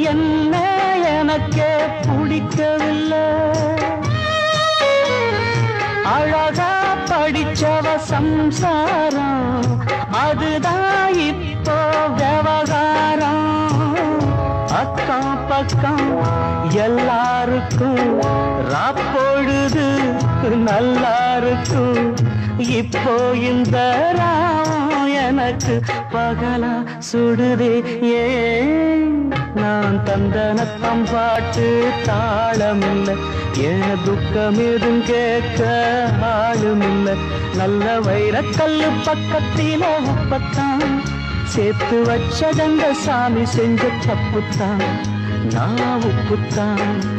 என்ன எனக்கே பிடிக்கவில்லை. அழகா படிச்சவ சம்சாரம் அதுதான் இப்போ விவகாரம். அக்கம் பக்கம் எல்லாருக்கும் ராப்பொழுது நல்லா இருக்கும். இப்போ இந்த ராம் எனக்கு பகலா சுடுதே. ஏன் நான் தந்தனத்தம் பாட்டு தாளமில்லை. ஏன் துக்கம் எதுவும் கேட்க ஆளுமில்லை. நல்ல வைரக்கல்லு பக்கத்தில உப்பத்தான் சேர்த்து வச்சதங்க சாமி செஞ்ச தப்புத்தான். நான் உப்புத்தான்